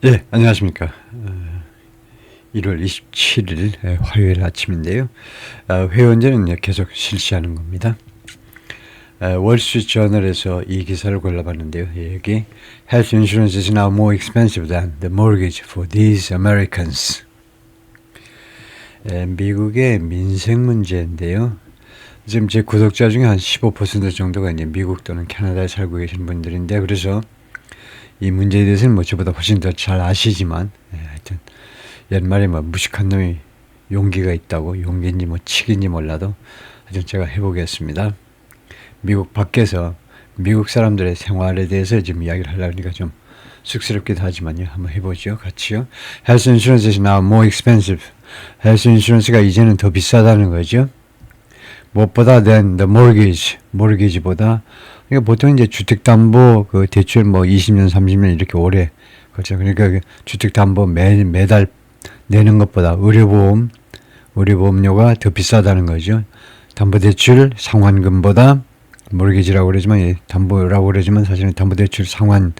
예, 안녕하십니까. 1월 27일 화요일 아침인데요. 회원제는 계속 실시하는 겁니다. 월스트리트저널에서 이 기사를 골라봤는데요. 여기 Health insurance is now more expensive than the mortgage for these Americans. 미국의 민생 문제인데요. 지금 제 구독자 중에 한 15% 정도가 이제 미국 또는 캐나다에 살고 계신 분들인데, 그래서 이 문제에 대해서는 뭐 저보다 훨씬 더 잘 아시지만, 하여튼 옛말에 뭐 무식한 놈이 용기가 있다고, 용기인지 뭐 치기인지 몰라도 하여튼 제가 해보겠습니다. 미국 밖에서 미국 사람들의 생활에 대해서 지금 이야기를 하려니까 좀 쑥스럽기도 하지만요. 한번 해보죠. 같이요. Health insurance is now more expensive. Health insurance가 이제는 더 비싸다는 거죠. 무엇보다 than the mortgage, mortgage보다. 그러니까 보통 이제 주택담보 그 대출 뭐 20년, 30년 이렇게 오래, 그렇죠. 그러니까 주택담보 매달 내는 것보다 의료보험료가 더 비싸다는 거죠. 담보대출 상환금보다 모르게지라고 그러지만, 담보라고 그러지만 사실은 담보대출 상환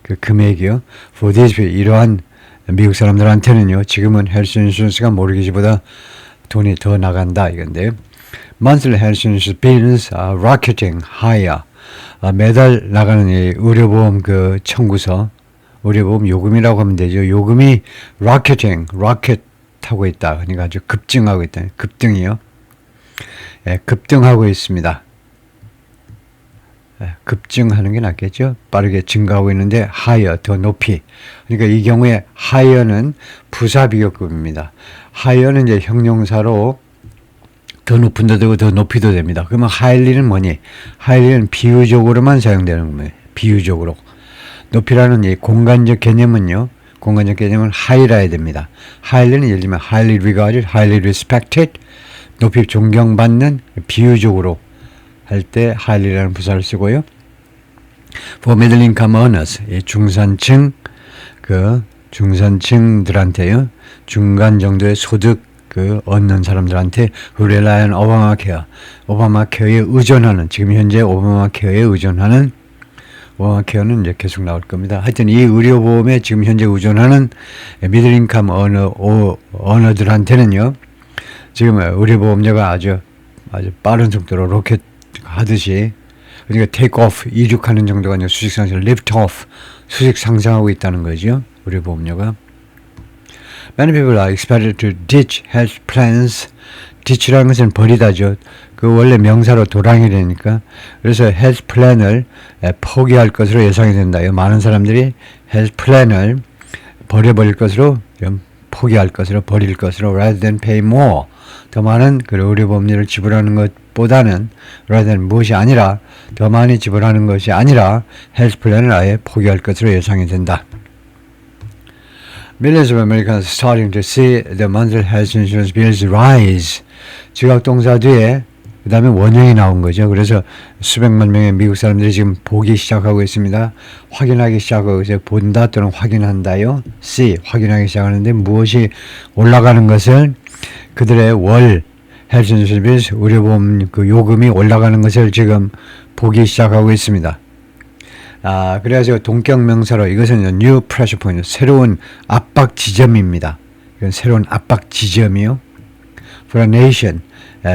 그 금액이요. For these people, 이러한 미국 사람들한테는요, 지금은 헬스 인슈런스가 모르게지보다 돈이 더 나간다 이건데요. Monthly health insurance bills are rocketing higher. 매달 나가는 이 의료보험 그 청구서, 의료보험 요금이라고 하면 되죠. 요금이 로켓하고 있다. 그러니까 아주 급증하고 있다. 급등이요. 급등하고 있습니다. 급증하는 게 낫겠죠. 빠르게 증가하고 있는데 higher, 더 높이. 그러니까 이 경우에 higher는 부사비교급입니다. higher는 이제 형용사로 더 높은도 되고 더 높이도 됩니다. 그러면 highly는 뭐니? highly는 비유적으로만 사용되는 거예요. 비유적으로. 높이라는 이 공간적 개념은요. 공간적 개념은 high라야 됩니다. highly는 예를 들면 highly regarded, highly respected, 높이 존경받는, 비유적으로 할 때 highly라는 부사를 쓰고요. For middle income earners, 이 중산층들한테요. 중간 정도의 소득 얻는 사람들한테 rely on 오바마케어, 오바마케어에 의존하는, 지금 현재 오바마케어에 의존하는, 오바마케어는 이제 계속 나올 겁니다. 하여튼 이 의료보험에 지금 현재 의존하는 미들인컴 어너들한테는요, 지금 의료보험료가 아주 빠른 속도로 로켓 하듯이, 그러니까 take off, 이륙하는 정도가 아니라 수직 상승, lift off, 수직 상승하고 있다는 거죠. 의료보험료가. Many people are expected to ditch health plans. ditch라는 것은 버리다죠. 그 원래 명사로 도랑이라니까. 그래서 health plan을 포기할 것으로 예상이 된다요. 많은 사람들이 health plan을 버려버릴 것으로, 포기할 것으로, 버릴 것으로, rather than pay more. 더 많은 그 의료보험료를 지불하는 것보다는, rather than 무엇이 아니라, 더 많이 지불하는 것이 아니라 health plan을 아예 포기할 것으로 예상이 된다. Millions of Americans are starting to see the monthly health insurance bills rise. 지각동사 뒤에 그 다음에 원형이 나온 거죠. 그래서 수백만 명의 미국 사람들이 지금 보기 시작하고 있습니다. 확인하기 시작하고 있어요. 본다 또는 확인한다요. see, 확인하기 시작하는데 무엇이 올라가는 것을, 그들의 월 헬스 인슈런스 빌, 의료보험 그 요금이 올라가는 것을 지금 보기 시작하고 있습니다. 그래가지고 동격명사로 이것은 new pressure point, 새로운 압박 지점입니다. 이건 새로운 압박 지점이요. For a nation,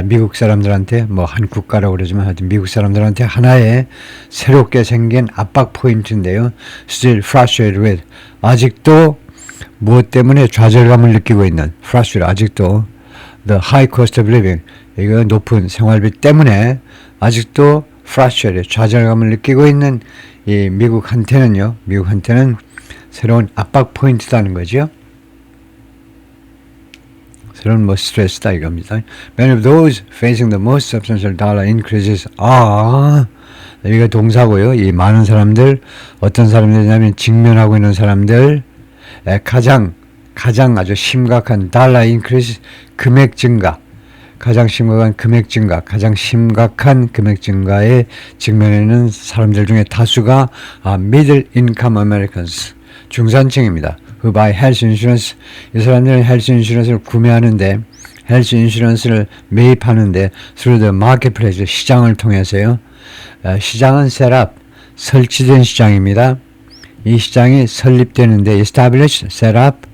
미국 사람들한테, 뭐 한 국가라고 그러지만 하여튼 미국 사람들한테 하나의 새롭게 생긴 압박 포인트인데요. Still frustrated with, 아직도 무엇 때문에 좌절감을 느끼고 있는, frustrated, 아직도 the high cost of living, 이거 높은 생활비 때문에 아직도 frustrated, 좌절감을 느끼고 있는 이 미국한테는 새로운 압박 포인트다는 거죠. 새로운 뭐 스트레스다 이겁니다. Many of those facing the most substantial dollar increases are, 여기가 동사고요. 이 많은 사람들, 어떤 사람들이냐면 직면하고 있는 사람들, 가장 아주 심각한 달러 인크리스, 금액 증가, 가장 심각한 금액 증가에 직면해 있는 사람들 중에 다수가 middle income Americans, 중산층입니다. who buy health insurance, 이 사람들은 헬스 인슈런스를 구매하는데, 헬스 인슈런스를 매입하는데 through the marketplace, 시장을 통해서요. 시장은 set up, 설치된 시장입니다. 이 시장이 설립되는데 established, set up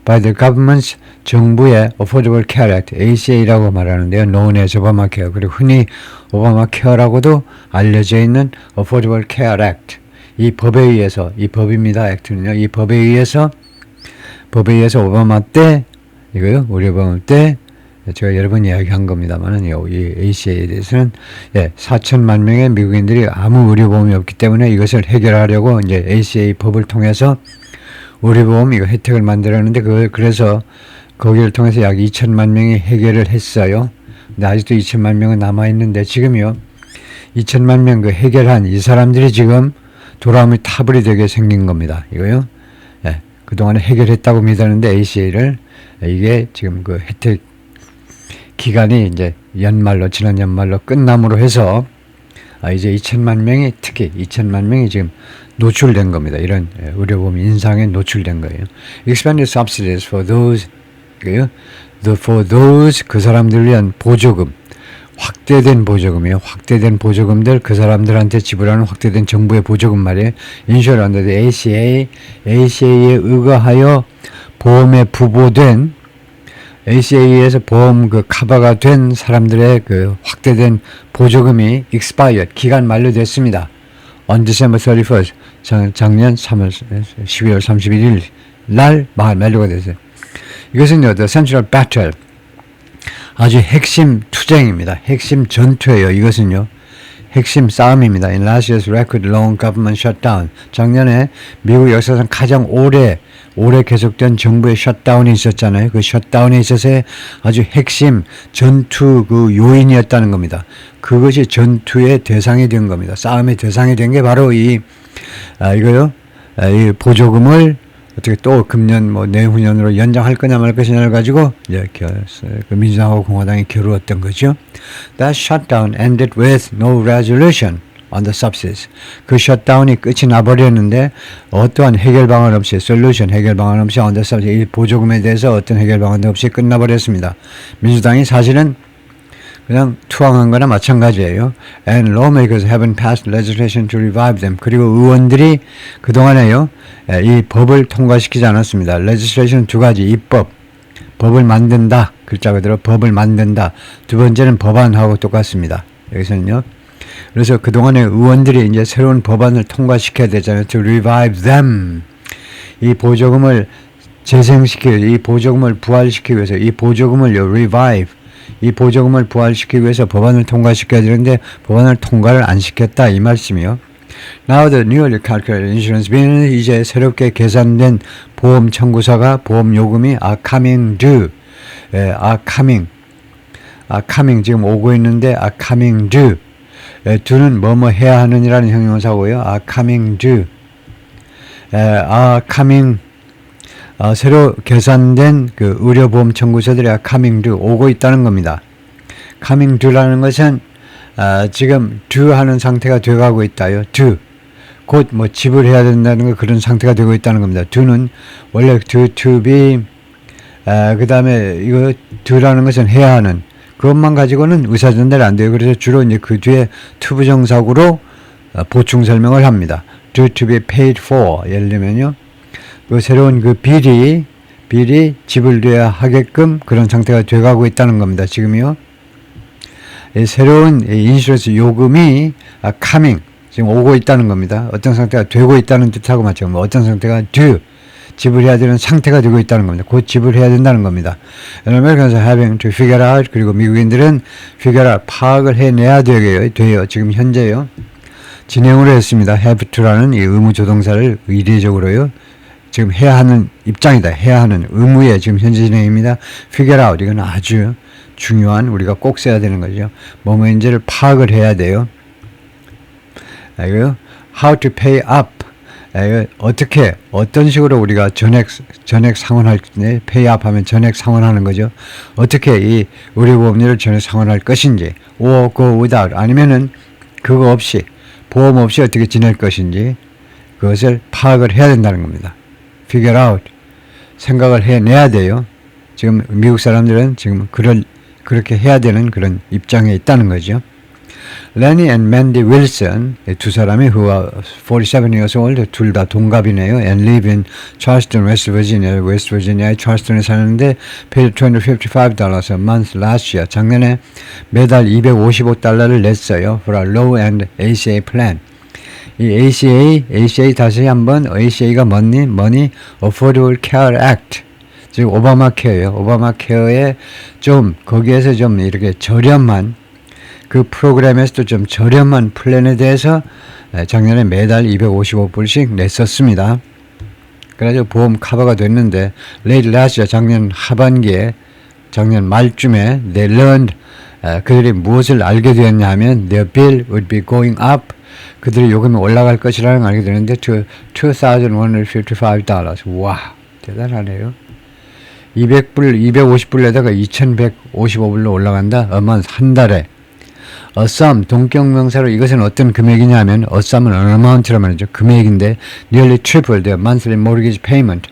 by the government's 정부의 Affordable Care Act, ACA라고 말하는데요. known as Obamacare. 그리고 흔히 오바마케어라고도 알려져 있는 Affordable Care Act. 이 법에 의해서, 이 법입니다. 액트는요. 이 법에 의해서 오바마 때, 이거요. 우리 오바마 때, 제가 여러 번 이야기한 겁니다만은, 이 ACA에 대해서는, 4천만 명의 미국인들이 아무 의료보험이 없기 때문에 이것을 해결하려고 이제 ACA 법을 통해서 의료보험 이거 혜택을 만들었는데, 그래서 거기를 통해서 약 2천만 명이 해결을 했어요. 근데 아직도 2천만 명은 남아있는데, 지금요, 2천만 명 그 해결한 이 사람들이 지금 돌아오면 타불이 되게 생긴 겁니다. 이거요. 그동안에 해결했다고 믿었는데 ACA를 이게 지금 그 혜택 기간이 이제 지난 연말로 끝남으로 해서 이제 2천만 명이 특히 2천만 명이 지금 노출된 겁니다. 이런 의료보험 인상에 노출된 거예요. Expanded subsidies for those 그 사람들을 위한 보조금, 확대된 보조금이에요. 확대된 보조금들 그 사람들한테 지불하는 확대된 정부의 보조금 말이에요. Insured under the ACA에 의거하여 보험에 부보된 ACA에서 보험 그 카바가 된 사람들의 그 확대된 보조금이 expired, 기간 만료됐습니다. On December 31st, 작년 12월 31일 날 만료가 됐어요. 이것은요, the central battle, 아주 핵심 투쟁입니다. 핵심 전투예요. 이것은요, 핵심 싸움입니다. In last year's record long government shutdown, 작년에 미국 역사상 가장 오래 계속된 정부의 셧다운이 있었잖아요. 그 셧다운에 있어서의 아주 핵심 전투 그 요인이었다는 겁니다. 그것이 전투의 대상이 된 겁니다. 싸움의 대상이 된 게 바로 이 보조금을 어떻게 또 금년 내후년으로 연장할 거냐 말 것이냐를 가지고 그 민주당하고 공화당이 겨루었던 거죠. That shutdown ended with no resolution on the subsidies. 그 셧다운이 끝이 나버렸는데 어떠한 해결 방안 없이 해결 방안 없이 on the subsidies, 이 보조금에 대해서 어떤 해결 방안도 없이 끝나버렸습니다. 민주당이 사실은 그냥 투항한 거나 마찬가지예요. And lawmakers haven't passed legislation to revive them. 그리고 의원들이 그동안에요, 이 법을 통과시키지 않았습니다. legislation 두 가지, 입법, 법을 만든다. 글자 그대로 법을 만든다. 두 번째는 법안하고 똑같습니다. 여기서는요. 그래서 그동안에 의원들이 이제 새로운 법안을 통과시켜야 되잖아요. to revive them. 이 보조금을 이 보조금을 부활시키기 위해서, 이 보조금을요, revive. 이 보조금을 부활시키기 위해서 법안을 통과시켜야 되는데 법안을 통과를 안 시켰다 이 말씀이요. Now the newly calculated insurance bill, 이제 새롭게 계산된 보험 청구서가 보험 요금이 are coming due. are coming 지금 오고 있는데 are coming due. do는 뭐뭐 해야 하는이라는 형용사고요. are coming due. are coming 새로 계산된 그 의료보험 청구서들이 coming due, 오고 있다는 겁니다. coming due라는 것은 지금 due 하는 상태가 돼가고 있다요. due. 곧 지불해야 된다는 거, 그런 상태가 되고 있다는 겁니다. due는 원래 due to be, 그 다음에 이거 due라는 것은 해야 하는, 그것만 가지고는 의사전달이 안 돼요. 그래서 주로 이제 그 뒤에 투부정사구로 보충 설명을 합니다. due to be paid for. 예를 들면요, 그 새로운 그 비리 지불돼야 하게끔 그런 상태가 돼가고 있다는 겁니다. 지금요. 새로운 인슈런스 요금이 coming, 지금 오고 있다는 겁니다. 어떤 상태가 되고 있다는 뜻하고 맞죠. 어떤 상태가 due, 지불해야 되는 상태가 되고 있다는 겁니다. 곧 지불해야 된다는 겁니다. Americans are having to figure out, 그리고 미국인들은 figure out, 파악을 해내야 돼요. 지금 현재요. 진행으로 했습니다. have to라는 이 의무 조동사를 의례적으로요. 지금 해야 하는 입장이다. 해야 하는 의무에 지금 현재 진행입니다. figure out, 이건 아주 중요한, 우리가 꼭 써야 되는 거죠. 뭐뭐인지를 파악을 해야 돼요. 이거요. how to pay up. 어떻게, 어떤 식으로 우리가 전액 상환할 때, pay up 하면 전액 상환하는 거죠. 어떻게 이 의료보험료를 전액 상환할 것인지, or go without, 아니면은 그거 없이, 보험 없이 어떻게 지낼 것인지, 그것을 파악을 해야 된다는 겁니다. figure out. 생각을 해내야 돼요. 지금 미국 사람들은 지금 그렇게 해야 되는 그런 입장에 있다는 거죠. Lenny and Mandy Wilson, 두 사람이 who are 47 years old, 둘 다 동갑이네요. And live in Charleston, West Virginia. West Virginia의 charleston에 사는데 paid $255 a month last year. 작년에 매달 $255를 냈어요. For a low-end ACA plan. 이 ACA 다시 한번 ACA가 뭐니? Affordable Care Act. 즉 오바마 케어예요. 오바마 케어에 좀 거기에서 좀 이렇게 저렴한 그 프로그램에서도 좀 저렴한 플랜에 대해서 작년에 매달 255불씩 냈었습니다. 그래서 보험 커버가 됐는데 late last year 작년 하반기에 작년 말쯤에 they learned 그들이 무엇을 알게 되었냐 하면 their bill would be going up 그들의 요금이 올라갈 것이라는 걸 알게 되는데 to $2,155 와 대단하네요. 250불에다가 2,155불로 올라간다. 한 달에. A sum, 동격명사로 이것은 어떤 금액이냐면 a sum은 an amount란 말이죠. 금액인데 nearly triple their monthly mortgage payment.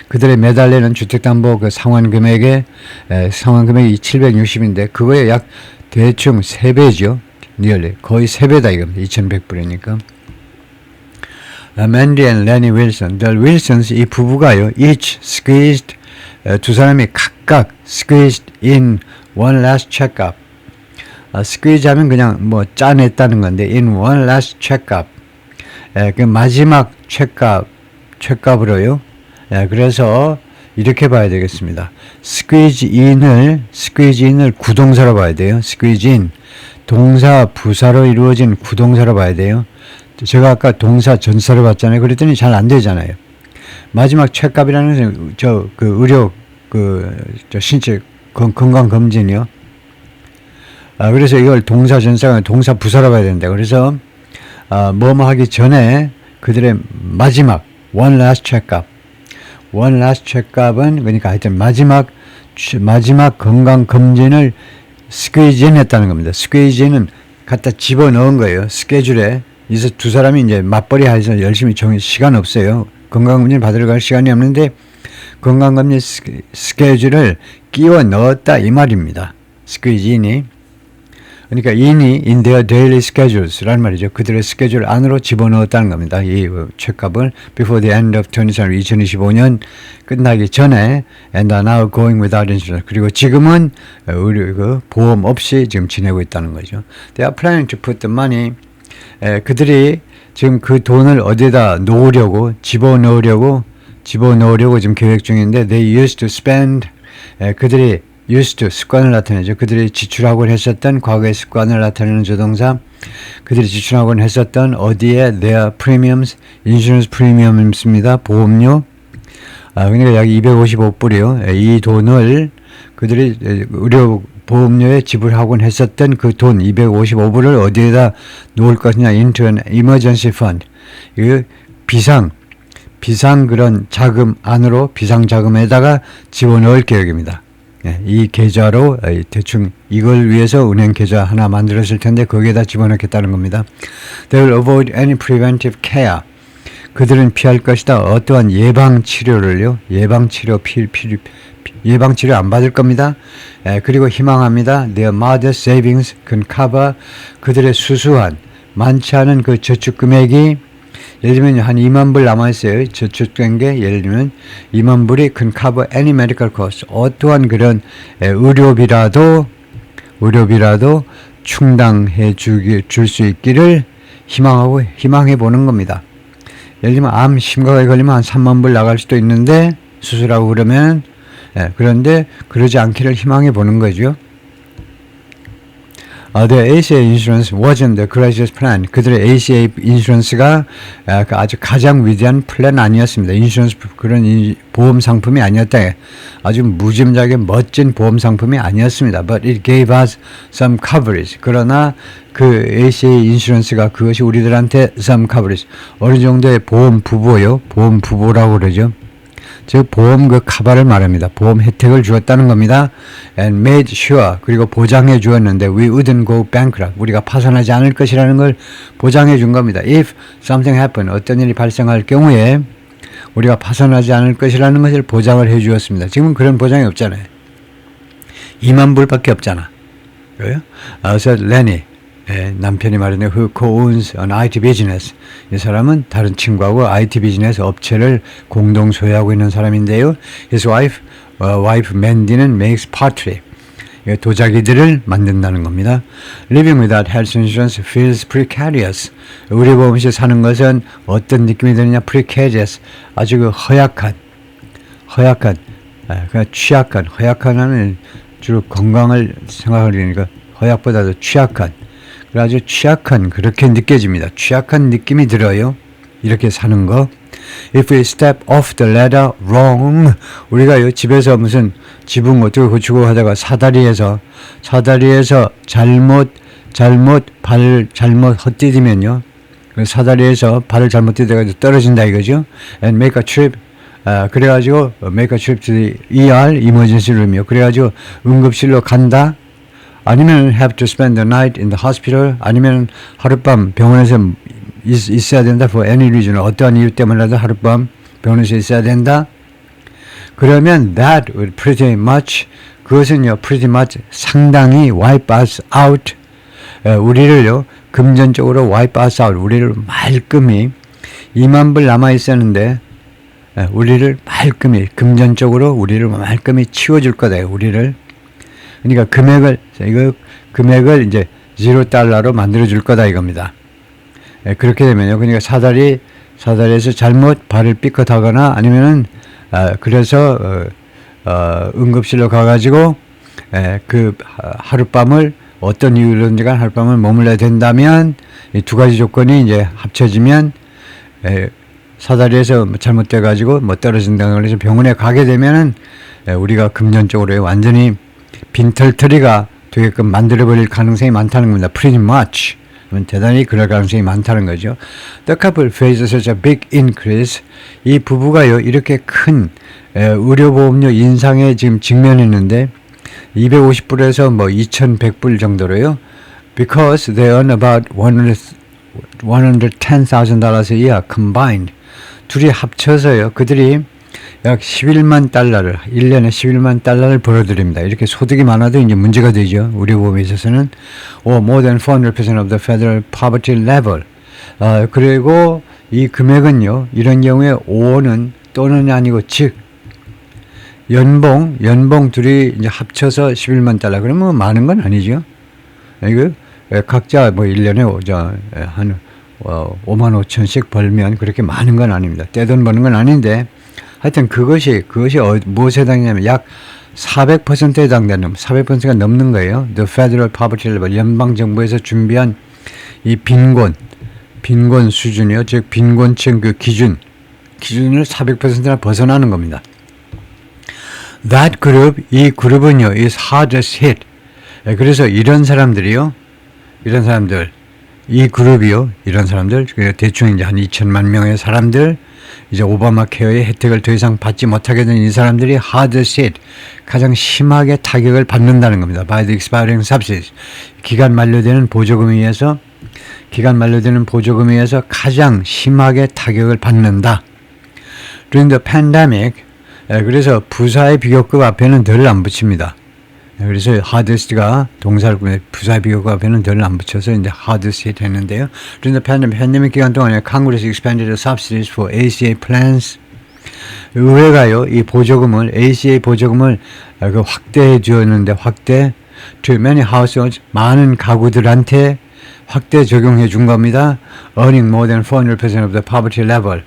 그들의 매달 내는 주택담보 그 상환 금액이 760인데 그거에 약 대충 3배죠. nearly 거의 3배다 이겁니다. 2,100불이니까. Mandy and Lenny Wilson, the Wilsons 이 부부가요. each squeezed 두 사람이 각각 squeezed in one last checkup. squeeze 하면 그냥 뭐 짜냈다는 건데 in one last checkup. 그 마지막 checkup으로요. 그래서 이렇게 봐야 되겠습니다. squeeze in을 구동사로 봐야 돼요. squeeze in 동사 부사로 이루어진 구동사로 봐야 돼요. 제가 아까 동사 전사로 봤잖아요. 그랬더니 잘 안 되잖아요. 마지막 체크업이라는 것은 그 의료 신체 건강 검진이요. 그래서 이걸 동사 전사가 동사 부사로 봐야 된다. 그래서 뭐뭐 하기 전에 그들의 마지막 one last checkup. one last checkup은 그러니까 하여튼 마지막 건강 검진을 squeeze in 했다는 겁니다. squeeze in은 갖다 집어넣은 거예요. 스케줄에. 그래서 두 사람이 이제 맞벌이 해서 열심히 시간 없어요. 건강검진 받으러 갈 시간이 없는데 건강검진 스케줄을 끼워 넣었다 이 말입니다. squeeze in이. 그러니까 in이 in their daily schedules라는 말이죠. 그들의 스케줄 안으로 집어넣었다는 겁니다. 이 체크업을 before the end of 2025년 끝나기 전에 and are now going without insurance. 그리고 지금은 보험 없이 지금 지내고 있다는 거죠. They are planning to put the money. 그들이 지금 그 돈을 어디에다 놓으려고 집어넣으려고 지금 계획 중인데 they used to spend 그들이 used to 습관을 나타내죠. 그들이 지출하곤 했었던 과거의 습관을 나타내는 조동사 그들이 지출하곤 했었던 어디에 their premiums insurance premium입니다. 보험료 그러니까 약 255불이요. 이 돈을 그들이 의료 보험료에 지불하곤 했었던 그 돈 255불을 어디에다 놓을 것이냐 into an emergency fund 이 비상 그런 자금 안으로 비상 자금에다가 집어넣을 계획입니다. 이 계좌로 대충 이걸 위해서 은행 계좌 하나 만들었을 텐데 거기에다 집어넣겠다는 겁니다. They will avoid any preventive care. 그들은 피할 것이다. 어떠한 예방치료를요. 예방치료 안 받을 겁니다. 그리고 희망합니다. Their modest savings can cover 그들의 수수한 많지 않은 그 저축 금액이 예를 들면 한 2만 불 남아있어요. 저축된 게 예를 들면 2만 불이 can cover any medical cost. 어떠한 그런 의료비라도 충당해 줄 수 있기를 희망해 보는 겁니다. 예를 들면 암 심각하게 걸리면 한 3만 불 나갈 수도 있는데 수술하고 그러면 그런데 그러지 않기를 희망해 보는 거죠. The ACA insurance wasn't the crisis plan. 그들의 ACA 인슈런스가 아주 가장 위대한 플랜 아니었습니다. 인슈런스 그런 보험 상품이 아니었다. 아주 무짐작의 멋진 보험 상품이 아니었습니다. But it gave us some coverage. 그러나 그 ACA 인슈런스가 그것이 우리들한테 some coverage. 어느 정도의 보험 부보라고 그러죠. 즉 보험 그 카바를 말합니다. 보험 혜택을 주었다는 겁니다. And made sure 그리고 보장해 주었는데 we wouldn't go bankrupt. 우리가 파산하지 않을 것이라는 걸 보장해 준 겁니다. If something happened 어떤 일이 발생할 경우에 우리가 파산하지 않을 것이라는 것을 보장을 해 주었습니다. 지금은 그런 보장이 없잖아요. 2만 불밖에 없잖아. 그래요? 그래서 레니 남편이 말하는 who co-owns an IT business. 이 사람은 다른 친구하고 IT 비즈니스 업체를 공동 소유하고 있는 사람인데요. His wife Mandy는 makes pottery. 도자기들을 만든다는 겁니다. Living without health insurance feels precarious. 의료보험시 사는 것은 어떤 느낌이 드느냐? Precarious. 아주 그 허약한, 취약한, 허약한은 주로 건강을 생각하려니까 허약보다도 취약한. 아주 취약한 그렇게 느껴집니다. 취약한 느낌이 들어요. 이렇게 사는 거. If we step off the ladder wrong, 우리가 집에서 무슨 지붕 어떻게 고치고 하다가 사다리에서 발을 잘못 헛디디면요. 사다리에서 발을 잘못 디뎌가지고 떨어진다 이거죠. And make a trip. 그래가지고 make a trip to the ER, emergency room이요. 그래가지고 응급실로 간다. 아니면 have to spend the night in the hospital. 아니면 하룻밤 병원에서 있어야 된다. For any reason. 어떠한 이유 때문에라도 하룻밤 병원에서 있어야 된다. 그러면 that would pretty much, 그것은요 pretty much 상당히 wipe us out. 우리를요 금전적으로 wipe us out. 우리를 말끔히 2만 불 남아 있었는데 우리를 말끔히 금전적으로 우리를 말끔히 치워줄 거다. 우리를. 그러니까 금액을 이제 $0로 만들어 줄 거다 이겁니다. 그렇게 되면요. 그러니까 사다리에서 잘못 발을 삐끗하거나 아니면은 그래서 응급실로 가가지고 그 하룻밤을 어떤 이유로든지 간 하룻밤을 머물러야 된다면 이 두 가지 조건이 이제 합쳐지면 사다리에서 잘못돼가지고 떨어진다고 해서 병원에 가게 되면은 우리가 금전적으로 완전히 빈털터리가 되게끔 만들어버릴 가능성이 많다는 겁니다. Pretty much. 대단히 그럴 가능성이 많다는 거죠. The couple faces such a big increase. 이 부부가요, 이렇게 큰 의료보험료 인상에 지금 직면했는데 250불에서 2,100불 정도로요. Because they earn about $110,000 a year combined. 둘이 합쳐서요, 그들이 약 11만 달러를, 1년에 11만 달러를 벌어들입니다. 이렇게 소득이 많아도 이제 문제가 되죠. 의료보험에 있어서는. more than 400% of the federal poverty level. 그리고 이 금액은요, 이런 경우에 5는 또는 아니고, 즉, 연봉 둘이 이제 합쳐서 11만 달러. 그러면 많은 건 아니죠. 이거 각자 1년에 한 5만 5천씩 벌면 그렇게 많은 건 아닙니다. 떼돈 버는 건 아닌데, 하여튼 그것이 무엇에 해당이냐면 약 400%에 해당되는 400%가 넘는 거예요. The Federal Poverty Level, 연방 정부에서 준비한 이 빈곤 수준이요. 즉 빈곤층 그 기준을 400%나 벗어나는 겁니다. That group, 이 그룹은요, is hardest hit. 그래서 이런 사람들, 이 그룹이요, 이런 사람들, 대충 이제 한 2천만 명의 사람들, 이제 오바마 케어의 혜택을 더 이상 받지 못하게 된 이 사람들이 hardest hit, 가장 심하게 타격을 받는다는 겁니다. By the expiring subsidies. 기간 만료되는 보조금에 의해서 가장 심하게 타격을 받는다. During the pandemic, 그래서 부사의 비교급 앞에는 덜 안 붙입니다. 그래서 hardest가 동사를 꾸며 부사의 비교급 앞에는 덜 안 붙여서 이제 hardest hit 했는데요. During the pandemic 기간 동안에 Congress expanded the subsidies for ACA plans. 의회가요, 이 보조금을, ACA 보조금을 확대해 주었는데, to many households, 많은 가구들한테 확대 적용해 준 겁니다. Earning more than 400% of the poverty level.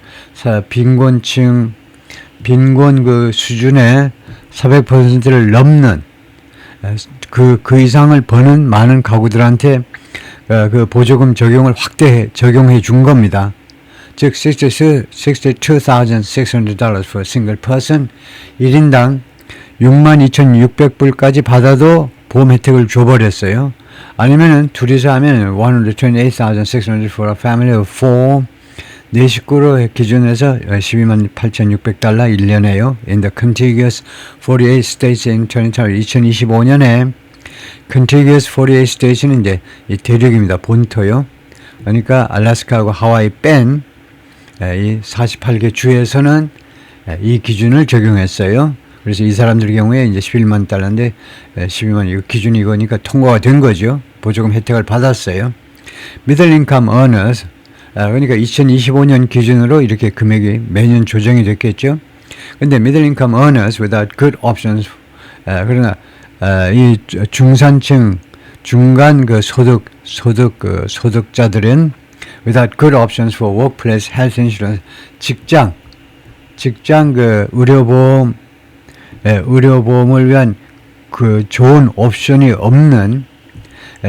빈곤 그 수준의 400%를 넘는 그 이상을 버는 많은 가구들한테 그 보조금 적용을 적용해 준 겁니다. 즉 $62,600 for a single person, 1인당 62,600불까지 받아도 보험 혜택을 줘버렸어요. 아니면은 둘이서 하면 $128,600 for a family of 4, 네 식구로 기준해서 128,600달러 1년에요. In the contiguous 48 states in 2025년에 contiguous 48 states는 이제 이 대륙입니다. 본토요. 그러니까 알래스카하고 하와이 뺀 이 48개 주에서는 이 기준을 적용했어요. 그래서 이 사람들 경우에 이제 11만 달러인데 12만 이거 기준이 이거니까 통과가 된 거죠. 보조금 혜택을 받았어요. Middle Income Earners, 그러니까 2025년 기준으로 이렇게 금액이 매년 조정이 됐겠죠. 근데 Middle Income Earners without good options, 그러나 이 중산층 중간 그 소득자들은 without good options for workplace health insurance, 직장 그 의료보험을 위한 그 좋은 옵션이 없는,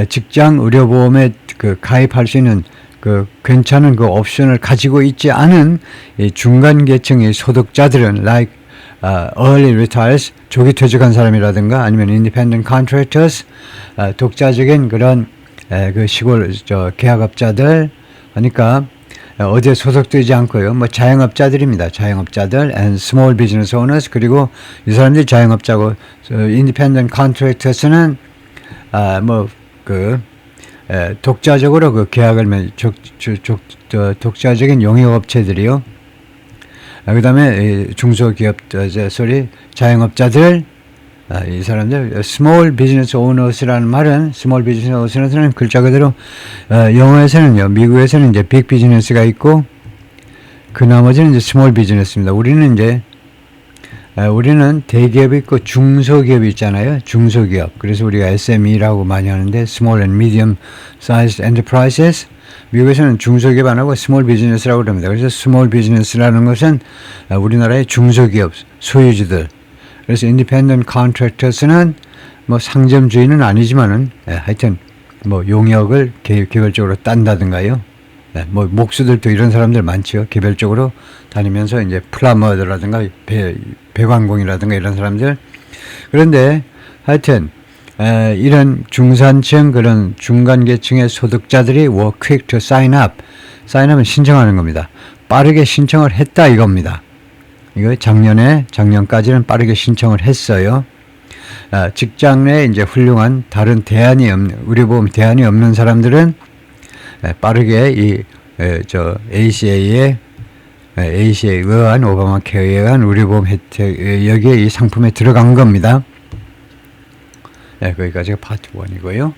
직장 의료보험에 그 가입할 수 있는 그 괜찮은 그 옵션을 가지고 있지 않은 이 중간 계층의 소득자들은 like early retires, 조기 퇴직한 사람이라든가 아니면 independent contractors, 독자적인 그런 그 시골 계약업자들, 그러니까 어디에 소속되지 않고요. 뭐 자영업자들입니다. 자영업자들 and small business owners, 그리고 이 사람들이 자영업자고 independent contractors는 독자적으로 그 계약을 맺은 독자적인 용역업체들이요. 그 다음에 중소기업, 자영업자들, 이 사람들, small business owners라는 말은, small business owners는 글자 그대로, 영어에서는요, 미국에서는 이제 big business가 있고, 그 나머지는 이제 small business입니다. 우리는 대기업이 있고 중소기업이 있잖아요. 중소기업. 그래서 우리가 SME라고 많이 하는데, small and medium sized enterprises. 미국에서는 중소기업 안 하고 small business라고 그럽니다. 그래서 small business라는 것은 우리나라의 중소기업 소유주들. 그래서 independent contractors는 뭐 상점주의는 아니지만은 하여튼 뭐 용역을 개별적으로 딴다든가요. 뭐 목수들도 이런 사람들 많죠. 개별적으로 다니면서 이제 플러머라든가 배관공이라든가 이런 사람들. 그런데 하여튼 이런 중산층 그런 중간 계층의 소득자들이 were quick to sign up. sign up은 신청하는 겁니다. 빠르게 신청을 했다 이겁니다. 이거 작년까지는 빠르게 신청을 했어요. 직장 내 이제 훌륭한 다른 대안이 없는, 의료보험 대안이 없는 사람들은 빠르게 ACA에 의한 오바마 케어에 의한 의료보험 혜택, 여기에 이 상품에 들어간 겁니다. 거기까지가 파트 1이고요.